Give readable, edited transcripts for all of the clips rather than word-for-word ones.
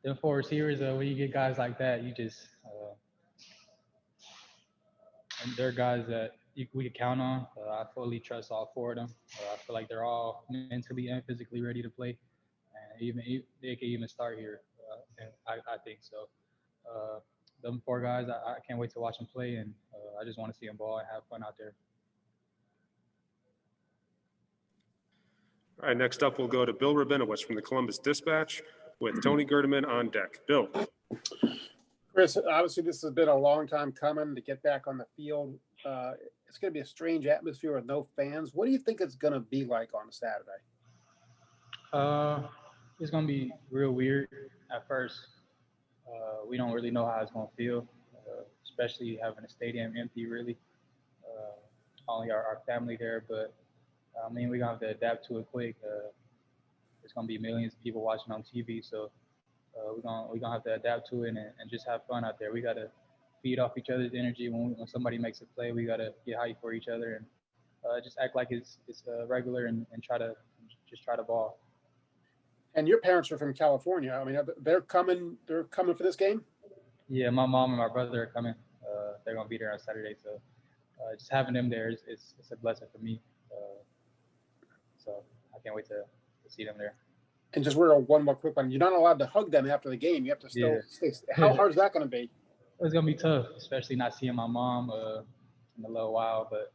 Them four receivers, when you get guys like that, you just and they're guys that we can count on. I fully trust all four of them. I feel like they're all mentally and physically ready to play, and they can even start here. And I think so. Uh, them four guys, I can't wait to watch them play, and I just want to see them ball and have fun out there. All right, next up we'll go to Bill Rabinowitz from the Columbus Dispatch with Tony Gerdeman on deck. Bill. Chris, obviously this has been a long time coming to get back on the field. It's going to be a strange atmosphere with no fans. What do you think it's going to be like on Saturday? It's going to be real weird at first. We don't really know how it's going to feel, especially having the stadium empty, really. Only our family there, but I mean, we're going to have to adapt to it quick. There's going to be millions of people watching on TV, so we're gonna have to adapt to it and just have fun out there. We got to feed off each other's energy. When somebody makes a play, we got to get hype for each other and just act like it's regular and try to ball. And your parents are from California. I mean, they're coming for this game? Yeah, my mom and my brother are coming. They're gonna be there on Saturday, so just having them there is a blessing for me. So I can't wait to see them there. And just one more quick one. You're not allowed to hug them after the game. You have to still stay. How hard is that going to be? It's going to be tough, especially not seeing my mom in a little while. But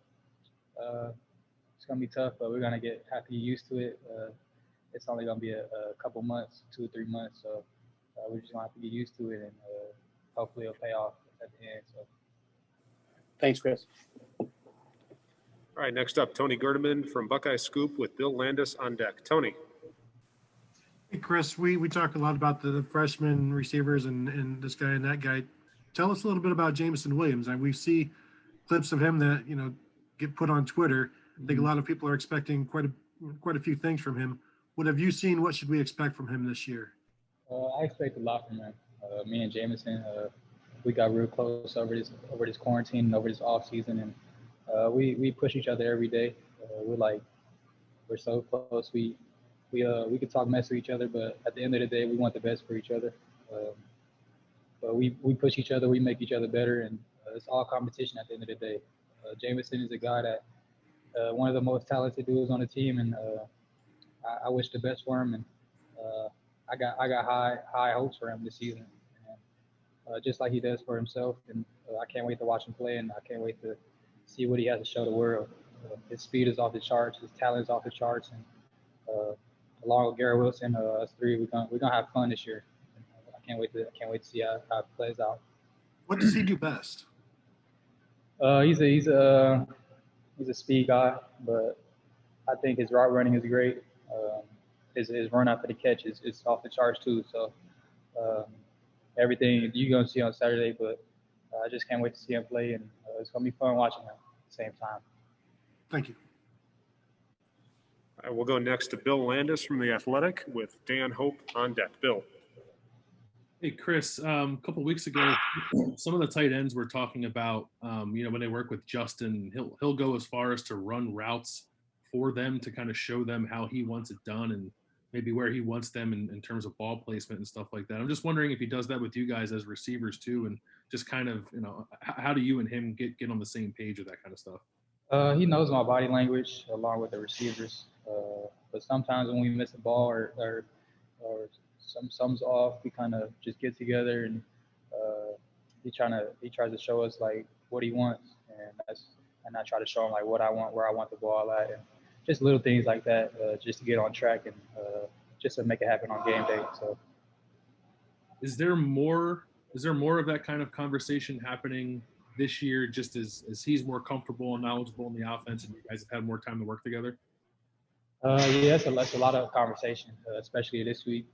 it's going to be tough, but we're going to have to get used to it. It's only going to be a couple months, 2 or 3 months. So we're just going to have to get used to it, and hopefully it'll pay off at the end. So. Thanks, Chris. All right, next up, Tony Gerdeman from Buckeye Scoop with Bill Landis on deck. Tony. Hey, Chris, we talk a lot about the freshman receivers and this guy and that guy. Tell us a little bit about Jamison Williams. And we see clips of him that, get put on Twitter. I think a lot of people are expecting quite a few things from him. What have you seen? What should we expect from him this year? I expect a lot from him. Me and Jamison, we got real close over this quarantine and over this off season, and we push each other every day. We're so close. We could talk mess with each other, but at the end of the day, we want the best for each other. But we push each other, we make each other better, and it's all competition at the end of the day. Jamison is a guy that one of the most talented dudes on the team, and I wish the best for him. And I got high hopes for him this season, and just like he does for himself. And I can't wait to watch him play, and I can't wait to see what he has to show the world. His speed is off the charts, his talent is off the charts, and along with Garrett Wilson, us three, we're gonna have fun this year. I can't wait to see how it plays out. What does he do best? He's a speed guy, but I think his route running is great. His run after the catch is off the charts too. So everything you're gonna see on Saturday, but I just can't wait to see him play, and it's gonna be fun watching him at the same time. Thank you. All right, we'll go next to Bill Landis from The Athletic with Dan Hope on deck. Bill. Hey, Chris, a couple of weeks ago, some of the tight ends were talking about, when they work with Justin, he'll go as far as to run routes for them to kind of show them how he wants it done and maybe where he wants them in terms of ball placement and stuff like that. I'm just wondering if he does that with you guys as receivers too, and just kind of, how do you and him get on the same page with that kind of stuff? He knows my body language along with the receivers. But sometimes when we miss a ball or something's off, we kind of just get together and he tries to show us like what he wants, and I try to show him like what I want, where I want the ball at, and just little things like that, just to get on track and just to make it happen on game day. So, is there more of that kind of conversation happening this year, just as he's more comfortable and knowledgeable in the offense, and you guys have had more time to work together? Yeah, that's a lot of conversation, especially this week.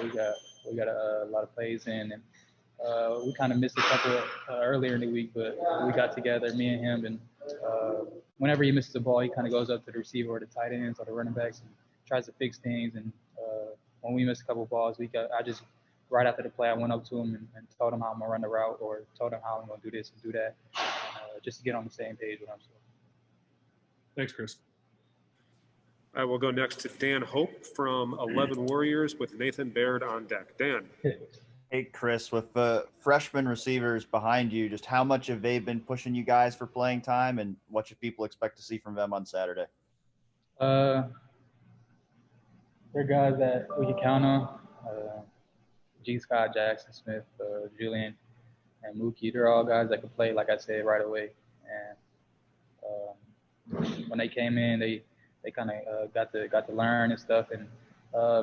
We got a lot of plays in, and we kind of missed a couple earlier in the week, but we got together, me and him, and whenever he misses the ball, he kind of goes up to the receiver or the tight ends or the running backs and tries to fix things. And when we missed a couple balls, I just right after the play, I went up to him and told him how I'm gonna run the route, or told him how I'm gonna do this and do that, just to get on the same page with him. So. Thanks, Chris. I will go next to Dan Hope from 11 Warriors with Nathan Baird on deck. Dan. Hey, Chris, with the freshman receivers behind you, just how much have they been pushing you guys for playing time, and what should people expect to see from them on Saturday? They're guys that we can count on. G. Scott, Jackson Smith, Julian, and Mookie. They're all guys that can play, like I said, right away. And when they came in, they kind of got to learn and stuff. And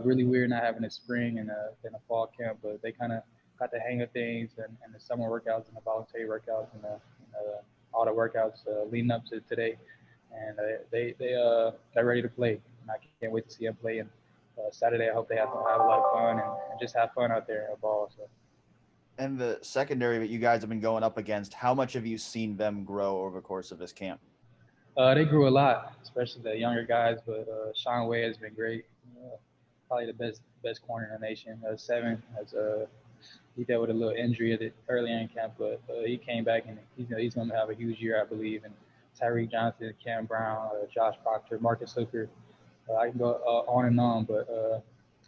really weird not having a spring and a fall camp, but they kind of got the hang of things and the summer workouts and the voluntary workouts and all the workouts leading up to today. And they're ready to play. And I can't wait to see them play. And Saturday, I hope they have a lot of fun and just have fun out there in the ball. So. And the secondary that you guys have been going up against, how much have you seen them grow over the course of this camp? They grew a lot, especially the younger guys. But Sean Way has been great. Probably the best corner in the nation. 7 he dealt with a little injury early in camp, but he came back and he's going to have a huge year, I believe. And Tyreek Johnson, Cam Brown, Josh Proctor, Marcus Hooker. I can go on and on, but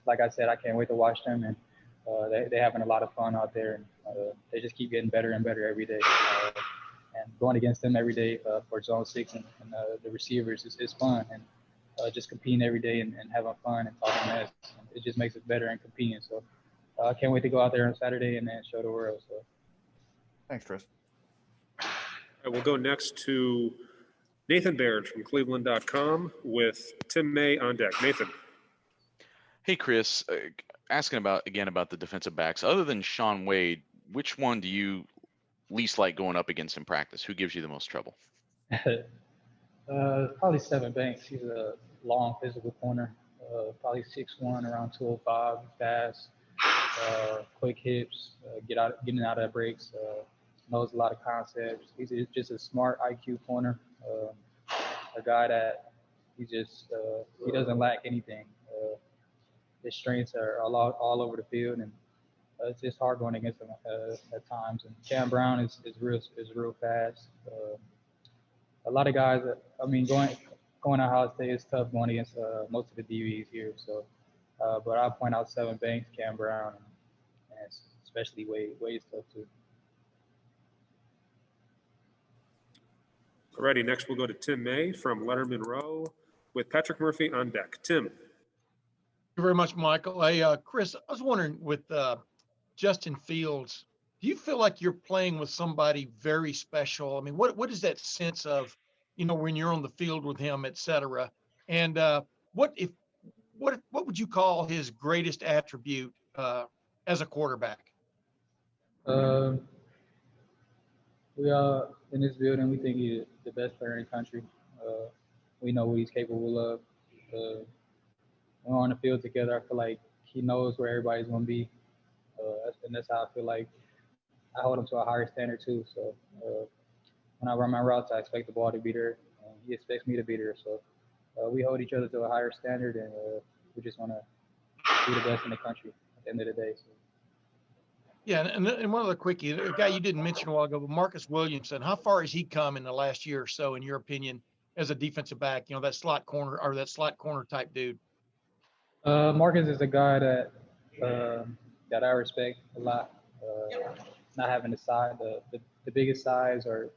like I said, I can't wait to watch them. And they're having a lot of fun out there, and they just keep getting better and better every day. And going against them every day for Zone 6 and the receivers is fun. And just competing every day and having fun and talking mess, it just makes us better and competing. So I can't wait to go out there on Saturday and then show the world. So Thanks, Chris. We'll go next to Nathan Baird from Cleveland.com with Tim May on deck. Nathan. Hey, Chris, asking about the defensive backs. Other than Sean Wade, which one do you least like going up against in practice? Who gives you the most trouble? Probably 7 Banks. He's a long physical corner, probably 6'1", around 205, fast, quick hips, getting out of breaks, knows a lot of concepts. He's just a smart IQ corner, a guy that he doesn't lack anything. His strengths are all over the field, and it's just hard going against him at times. And Cam Brown is real fast. A lot of guys, going to Ohio State is tough going against most of the DBs here. So, but I'll point out 7 Banks, Cam Brown, and especially Wade. Wade's tough too. Alrighty, next we'll go to Tim May from Letterman Row with Patrick Murphy on deck. Tim. Thank you very much, Michael. Hey, Chris, I was wondering with Justin Fields, do you feel like you're playing with somebody very special? I mean, what is that sense of, when you're on the field with him, et cetera? And what would you call his greatest attribute as a quarterback? We are in this building. We think he's the best player in the country. We know what he's capable of. When we're on the field together, I feel like he knows where everybody's going to be. And that's how I feel like I hold him to a higher standard too. So when I run my routes, I expect the ball to be there, and he expects me to be there. So we hold each other to a higher standard, and we just want to be the best in the country at the end of the day. So. Yeah, and one other quickie, a guy you didn't mention a while ago, but Marcus Williamson. How far has he come in the last year or so, in your opinion, as a defensive back? That slot corner type dude. Marcus is a guy that I respect a lot. Not having the biggest size or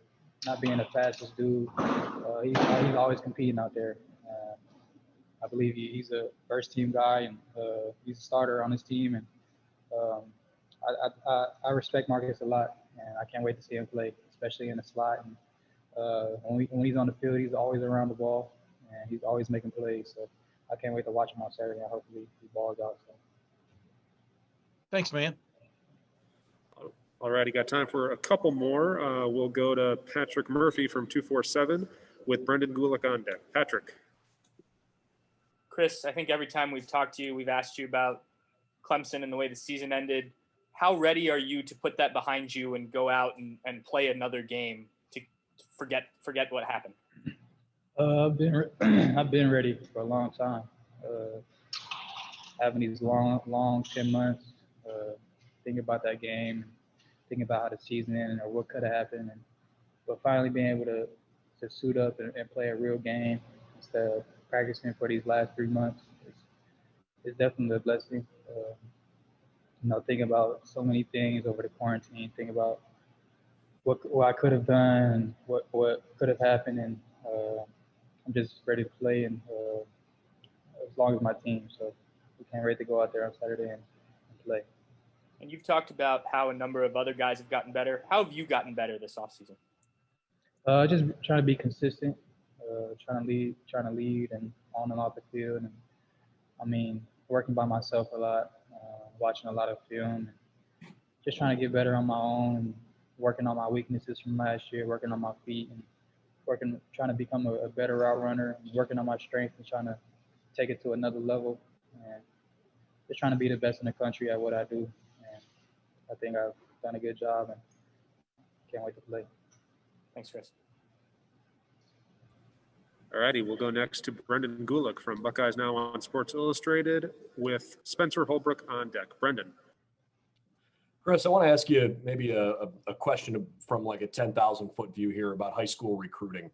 not being the fastest dude. He's always competing out there. I believe he's a first team guy, and he's a starter on his team. And I respect Marcus a lot, and I can't wait to see him play, especially in the slot. And when he's on the field, he's always around the ball, and he's always making plays. So I can't wait to watch him on Saturday, and hopefully he balls out. So. Thanks, man. All righty, got time for a couple more. We'll go to Patrick Murphy from 247 with Brendan Gulick on deck. Patrick. Chris, I think every time we've talked to you, we've asked you about Clemson and the way the season ended. How ready are you to put that behind you and go out and play another game to forget what happened? I've been ready for a long time. Having these long 10 months, thinking about that game, thinking about how the season ended or what could have happened, but finally being able to suit up and play a real game instead of practicing for these last 3 months. It's definitely a blessing. Thinking about so many things over the quarantine, thinking about what I could have done, what could have happened, and I'm just ready to play, and as long as my team. So we can't wait to go out there on Saturday and play. And you've talked about how a number of other guys have gotten better. How have you gotten better this offseason? Just trying to be consistent, trying to lead and on and off the field. And I mean, working by myself a lot, watching a lot of film, and just trying to get better on my own, working on my weaknesses from last year, working on my feet, and trying to become a better route runner, and working on my strength and trying to take it to another level, and just trying to be the best in the country at what I do. And I think I've done a good job, and can't wait to play. Thanks, Chris. All righty, we'll go next to Brendan Gulick from Buckeyes Now on Sports Illustrated with Spencer Holbrook on deck. Brendan. Chris, I want to ask you maybe a question from like a 10,000-foot view here about high school recruiting.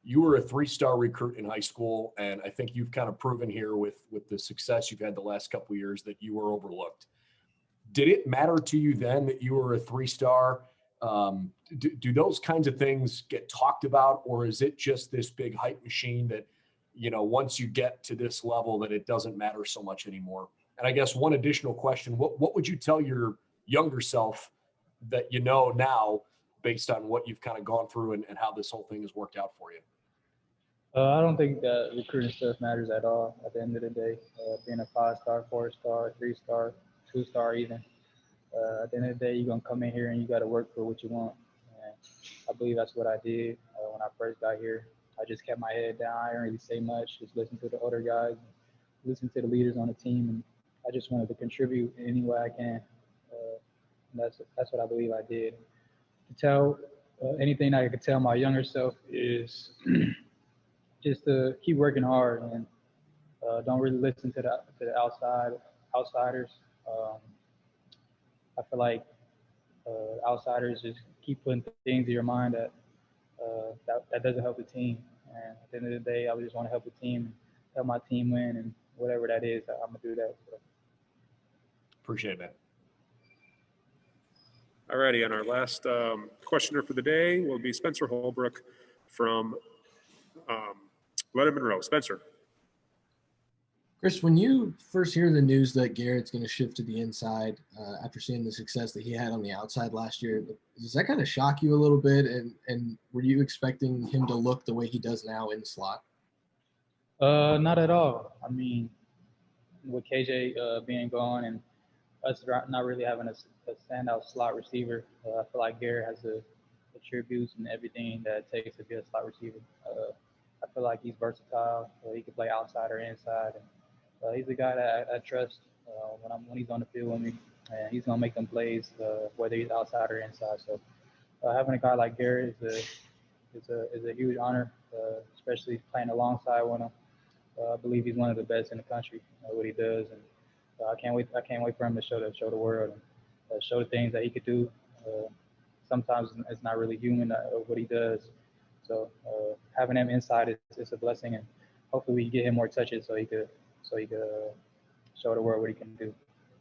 You were a 3-star recruit in high school, and I think you've kind of proven here with the success you've had the last couple of years that you were overlooked. Did it matter to you then that you were a 3-star? Do those kinds of things get talked about, or is it just this big hype machine that, once you get to this level that it doesn't matter so much anymore? And I guess one additional question, what would you tell your younger self that now based on what you've kind of gone through and how this whole thing has worked out for you? I don't think that recruiting stuff matters at all at the end of the day. Being a 5-star, 4-star, 3-star, 2-star even. At the end of the day, you're going to come in here and you got to work for what you want. And I believe that's what I did when I first got here. I just kept my head down. I didn't really say much. Just listen to the older guys, listen to the leaders on the team. And I just wanted to contribute in any way I can. And that's what I believe I did. To tell anything I could tell my younger self is just to keep working hard and don't really listen to the outsiders. I feel like outsiders just keep putting things in your mind that doesn't help the team. And at the end of the day, I just want to help the team, help my team win, and whatever that is, I'm gonna do that. So. Appreciate that. All righty, and our last questioner for the day will be Spencer Holbrook from Leonard Monroe. Spencer. Chris, when you first hear the news that Garrett's going to shift to the inside after seeing the success that he had on the outside last year, does that kind of shock you a little bit? And were you expecting him to look the way he does now in the slot? Not at all. I mean, with KJ being gone and us not really having a standout slot receiver, I feel like Garrett has the attributes and everything that it takes to be a slot receiver. I feel like he's versatile. He can play outside or inside. And he's a guy that I trust when he's on the field with me. And he's going to make them plays, whether he's outside or inside. So having a guy like Garrett is a huge honor, especially playing alongside one of him. I believe he's one of the best in the country at what he does. And I can't wait for him to show the world and show the things that he could do. Sometimes it's not really human what he does. So having him inside is a blessing, and hopefully we can get him more touches so he could show the world what he can do.